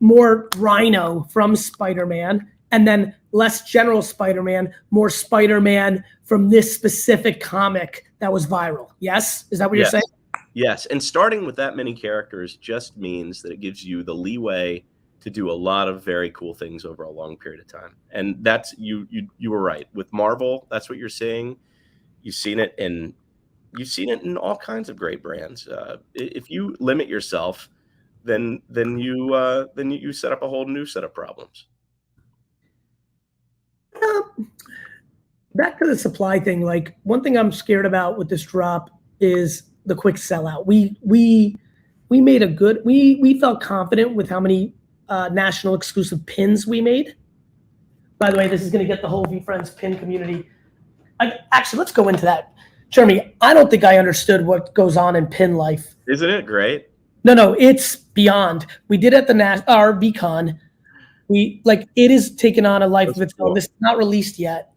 more Rhino from Spider-Man, and then less General Spider-Man, more Spider-Man from this specific comic that was viral. Yes? Is that what you're saying? Yes. And starting with that many characters just means that it gives you the leeway to do a lot of very cool things over a long period of time. And that's you were right. With Marvel, that's what you're seeing. You've seen it in all kinds of great brands. If you limit yourself, then you set up a whole new set of problems. Back to the supply thing. One thing I'm scared about with this drop is the quick sellout. We felt confident with how many national exclusive pins we made. By the way, this is going to get the whole VeeFriends pin community. Actually, let's go into that. Jeremy, I don't think I understood what goes on in pin life. Isn't it great? No, it's beyond. We did at the VCon. It is taken on a life of its own. This is not released yet,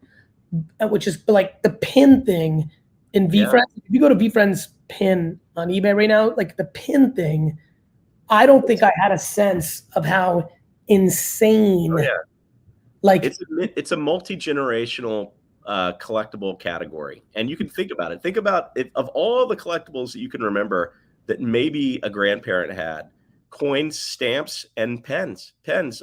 which is the pin thing in VeeFriends. Yeah. If you go to VeeFriends pin on eBay right now, the pin thing, I don't think I had a sense of how insane. Oh, yeah. It's a multi-generational collectible category, and you can think about it. Think about it, of all the collectibles that you can remember that maybe a grandparent had: coins, stamps, and pens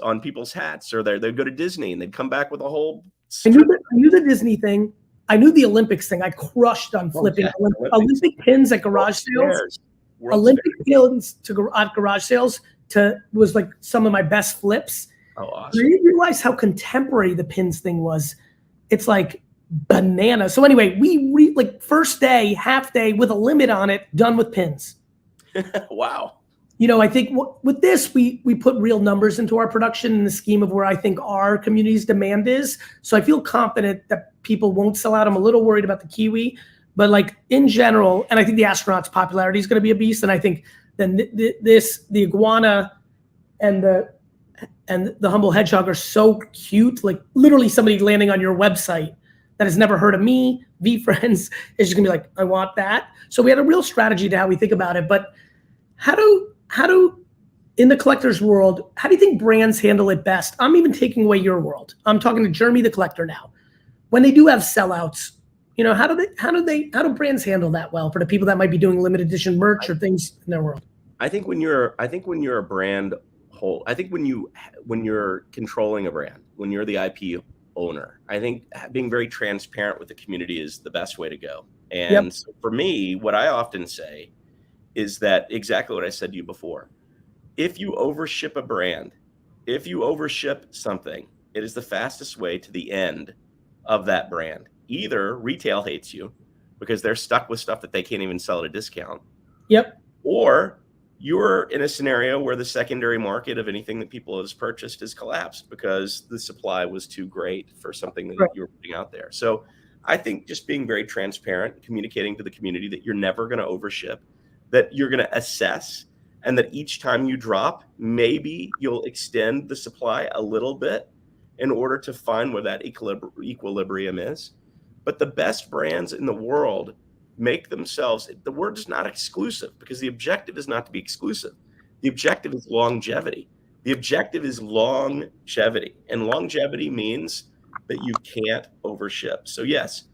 on people's hats, or they'd go to Disney and they'd come back with a whole. I knew the Disney thing. I knew the Olympics thing. I crushed on flipping Olympic pins at garage sales. Olympic pins at garage sales was some of my best flips. Oh, awesome! I didn't realize how contemporary the pins thing was. It's banana. So anyway, we first day, half day with a limit on it, done with pins. Wow. I think with this, we put real numbers into our production in the scheme of where I think our community's demand is. So I feel confident that people won't sell out. I'm a little worried about the Kiwi, but in general, and I think the astronaut's popularity is going to be a beast. And I think then the iguana and the humble hedgehog are so cute. Literally somebody landing on your website that has never heard of me, VeeFriends, is just gonna be I want that. So we had a real strategy to how we think about it. But how do in the collector's world, how do you think brands handle it best? I'm even taking away your world. I'm talking to Jeremy the collector now. When they do have sellouts, how do brands handle that well for the people that might be doing limited edition merch or things in their world? I think when you're a brand whole, I think when you're controlling a brand, when you're the IP owner, I think being very transparent with the community is the best way to go. And so for me, what I often say is that exactly what I said to you before. If you overship a brand, if you overship something, it is the fastest way to the end of that brand. Either retail hates you because they're stuck with stuff that they can't even sell at a discount. Yep. Or you're in a scenario where the secondary market of anything that people has purchased has collapsed because the supply was too great for something that you were putting out there. So I think just being very transparent, communicating to the community that you're never going to overship, that you're going to assess, and that each time you drop, maybe you'll extend the supply a little bit in order to find where that equilibrium is. But the best brands in the world make themselves, the word is not exclusive, because the objective is not to be exclusive. The objective is longevity. The objective is longevity. And longevity means that you can't overship. So yes,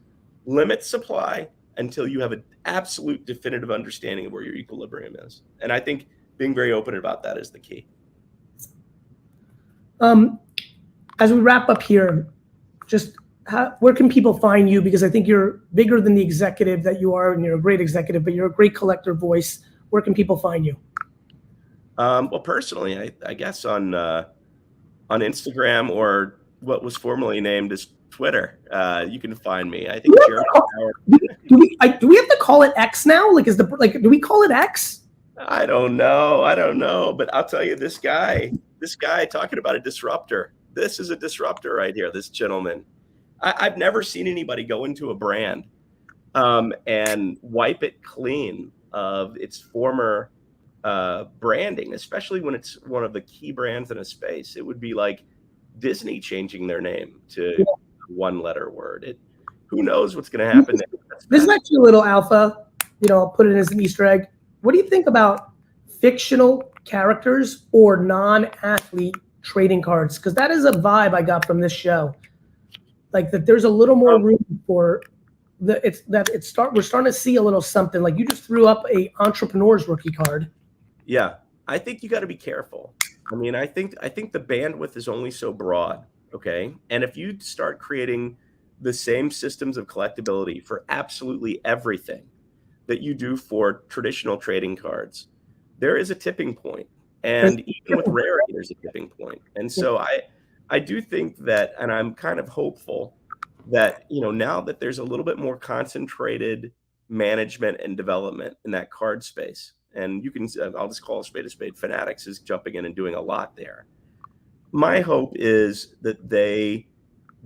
limit supply until you have an absolute definitive understanding of where your equilibrium is. And I think being very open about that is the key. As we wrap up here, just where can people find you? Because I think you're bigger than the executive that you are, and you're a great executive, but you're a great collector voice. Where can people find you? Well, personally, I guess on Instagram, or what was formerly named as Twitter. You can find me. I think Jeremy Padawer. Do we have to call it X now? Like, do we call it X? I don't know. But I'll tell you, this guy talking about a disruptor. This is a disruptor right here. This gentleman. I've never seen anybody go into a brand and wipe it clean of its former branding, especially when it's one of the key brands in a space. It would be like Disney changing their name to one letter word. Who knows what's going to happen? This is actually a little alpha. I'll put it as an Easter egg. What do you think about fictional characters or non-athlete trading cards? Because that is a vibe I got from this show. Like that, there's a little more room for we're starting to see a little something. Like you just threw up a entrepreneur's rookie card. Yeah, I think you got to be careful. I mean, I think the bandwidth is only so broad, okay? And if you start creating the same systems of collectability for absolutely everything that you do for traditional trading cards, there is a tipping point. And even with rarity, there's a tipping point. And so I do think that, and I'm kind of hopeful that, now that there's a little bit more concentrated management and development in that card space, and you can, I'll just call a spade, Fanatics is jumping in and doing a lot there. My hope is that they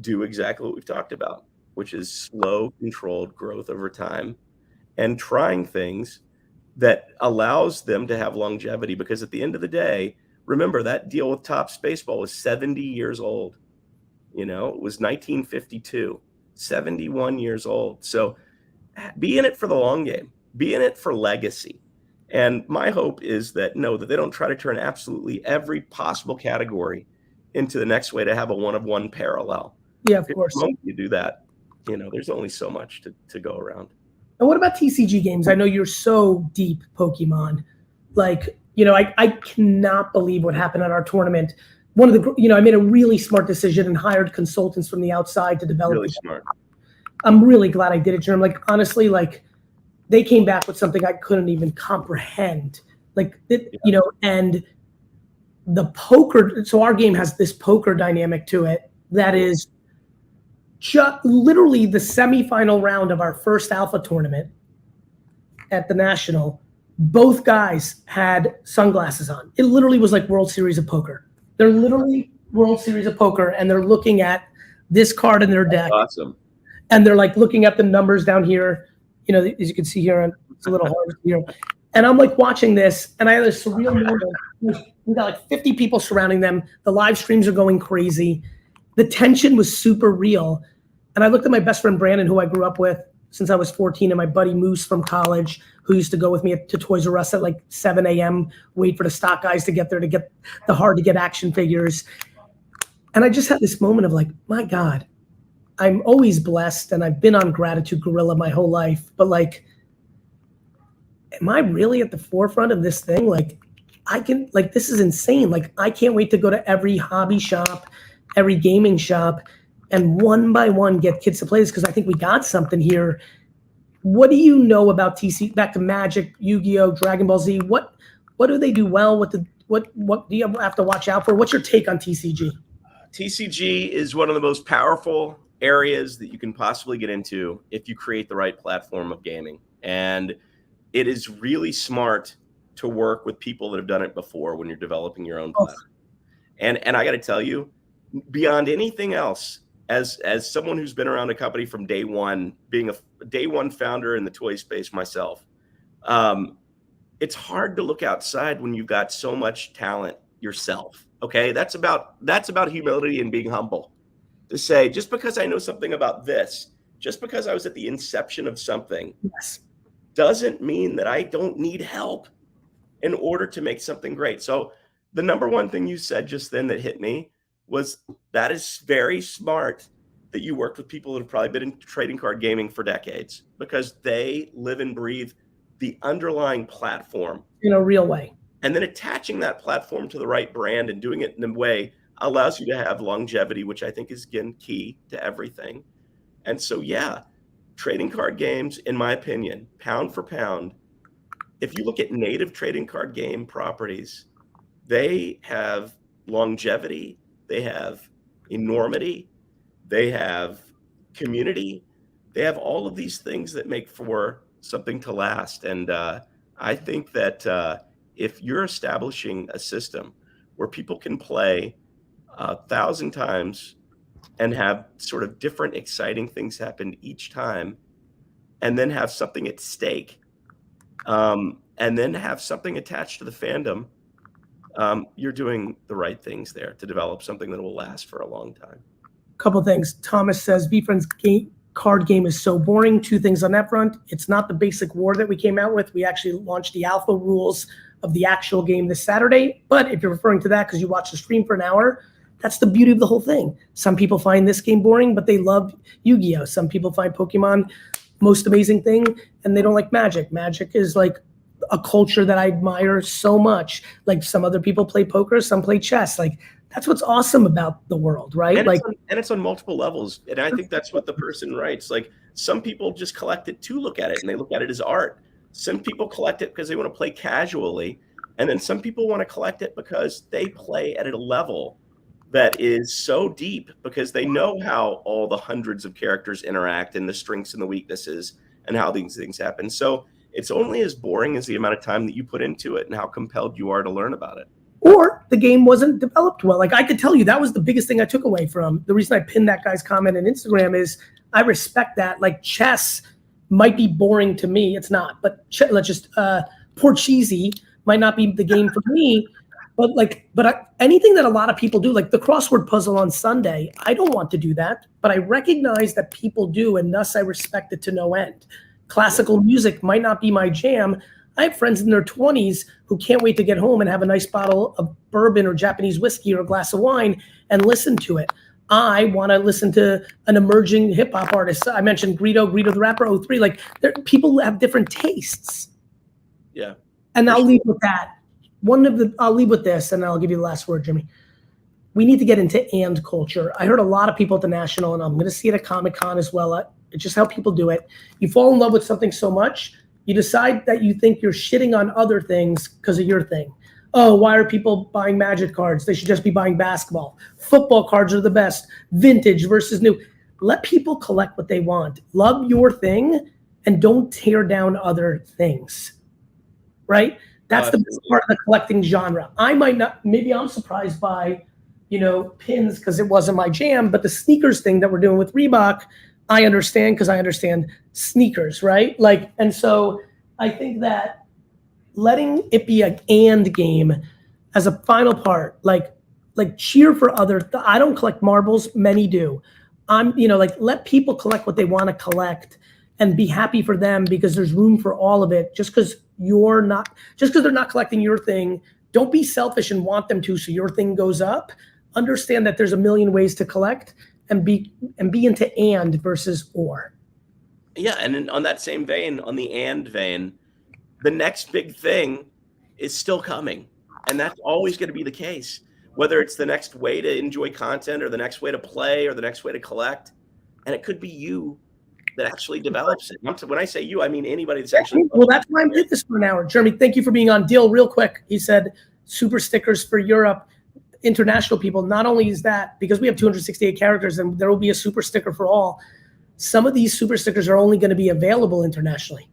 do exactly what we've talked about, which is slow, controlled growth over time and trying things that allows them to have longevity. Because at the end of the day, remember that deal with Topps Baseball was 70 years old. It was 1952, 71 years old. So be in it for the long game, be in it for legacy. And my hope is that they don't try to turn absolutely every possible category into the next way to have a one-of-one parallel. Yeah, of course. If you do that, there's only so much to go around. And what about TCG games? I know you're so deep Pokemon. Like, I cannot believe what happened at our tournament. I made a really smart decision and hired consultants from the outside to develop. Really smart. I'm really glad I did it, Jeremy. Like, honestly, they came back with something I couldn't even comprehend. And the poker. So our game has this poker dynamic to it that is just literally the semifinal round of our first alpha tournament at the National. Both guys had sunglasses on. It literally was like World Series of Poker. They're literally World Series of Poker, and they're looking at this card in their deck. That's awesome. And they're like looking at the numbers down here. As you can see here, it's a little hard here. And I'm like watching this, and I had a surreal moment. We got like 50 people surrounding them. The live streams are going crazy. The tension was super real. And I looked at my best friend Brandon, who I grew up with since I was 14, and my buddy Moose from college, who used to go with me to Toys R Us at like 7 a.m., wait for the stock guys to get there to get the hard-to-get action figures. And I just had this moment of like, my God, I'm always blessed, and I've been on Gratitude Gorilla my whole life, but like, am I really at the forefront of this thing? Like, this is insane. Like, I can't wait to go to every hobby shop, every gaming shop, and one by one get kids to play this, because I think we got something here. What do you know about TC? Back to Magic, Yu-Gi-Oh, Dragon Ball Z. What do they do well? What do you have to watch out for? What's your take on TCG? TCG is one of the most powerful areas that you can possibly get into if you create the right platform of gaming. And it is really smart to work with people that have done it before when you're developing your own platform. And I got to tell you, beyond anything else, as someone who's been around a company from day one, being a day one founder in the toy space myself, it's hard to look outside when you've got so much talent yourself. Okay, that's about humility and being humble. To say, just because I know something about this just because I was at the inception of something Yes. doesn't mean that I don't need help in order to make something great. So the number one thing you said just then that hit me was that is very smart that you worked with people that have probably been in trading card gaming for decades, because they live and breathe the underlying platform In a real way. and then attaching that platform to the right brand and doing it in a way allows you to have longevity, which I think is, again, key to everything. And so, yeah, trading card games, in my opinion, pound for pound, if you look at native trading card game properties, they have longevity, they have enormity, they have community, they have all of these things that make for something to last. And I think that if you're establishing a system where people can play 1,000 times and have sort of different exciting things happen each time, and then have something at stake, and then have something attached to the fandom, you're doing the right things there to develop something that will last for a long time. Couple things. Thomas says VeeFriends card game is so boring. Two things on that front. It's not the basic war that we came out with. We actually launched the alpha rules of the actual game this Saturday. But if you're referring to that because you watched the stream for an hour, that's the beauty of the whole thing. Some people find this game boring, but they love Yu-Gi-Oh! Some people find Pokemon most amazing thing, and they don't like Magic. Magic is like a culture that I admire so much. Like, some other people play poker, some play chess. Like, that's what's awesome about the world, right? And, like, it's on multiple levels. And I think that's what the person writes. Like, some people just collect it to look at it, and they look at it as art. Some people collect it because they want to play casually. And then some people want to collect it because they play at a level that is so deep, because they know how all the hundreds of characters interact and the strengths and the weaknesses and how these things happen. So it's only as boring as the amount of time that you put into it and how compelled you are to learn about it. or the game wasn't developed well. Like, I could tell you that was the biggest thing I took away from the reason I pinned that guy's comment on Instagram is I respect that. Like, chess might be boring to me. It's not, but let's just Porcheesy might not be the game for me. But anything that a lot of people do, like the crossword puzzle on Sunday, I don't want to do that, but I recognize that people do, and thus I respect it to no end. Classical music might not be my jam. I have friends in their 20s who can't wait to get home and have a nice bottle of bourbon or Japanese whiskey or a glass of wine and listen to it. I want to listen to an emerging hip hop artist. I mentioned Greedo the rapper, 03. Like, people have different tastes. Yeah. And I'll leave with that. I'll leave with this, and I'll give you the last word, Jimmy. We need to get into and culture. I heard a lot of people at the National, and I'm going to see it at Comic-Con as well. It's just how people do it. You fall in love with something so much, you decide that you think you're shitting on other things because of your thing. Oh, why are people buying Magic cards? They should just be buying basketball. Football cards are the best. Vintage versus new. Let people collect what they want. Love your thing, and don't tear down other things, right? That's the best part of the collecting genre. I might not, maybe I'm surprised by, pins because it wasn't my jam, but the sneakers thing that we're doing with Reebok, I understand because I understand sneakers, right? Like, and so I think that letting it be an and game as a final part, like cheer for I don't collect marbles, many do. Let people collect what they want to collect and be happy for them, because there's room for all of it. Just because they're not collecting your thing, don't be selfish and want them to so your thing goes up. Understand that there's a million ways to collect, and be into and versus or. Yeah, and on that same vein, on the and vein, the next big thing is still coming, and that's always going to be the case. Whether it's the next way to enjoy content, or the next way to play, or the next way to collect, and it could be you that actually develops it. When I say you, I mean anybody that's actually. Well, that's why I'm doing this for an hour. Jeremy, thank you for being on. Deal real quick. He said super stickers for Europe, international people. Not only is that, because we have 268 characters and there will be a super sticker for all, some of these super stickers are only going to be available internationally.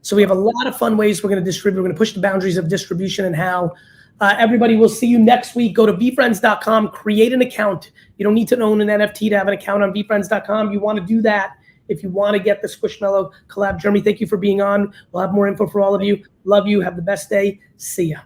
So we have a lot of fun ways we're going to distribute. We're going to push the boundaries of distribution and how. Everybody, will see you next week. Go to VeeFriends.com, create an account. You don't need to own an NFT to have an account on VeeFriends.com. You want to do that if you want to get the Squishmallow collab. Jeremy, thank you for being on. We'll have more info for all of you. Love you. Have the best day. See ya.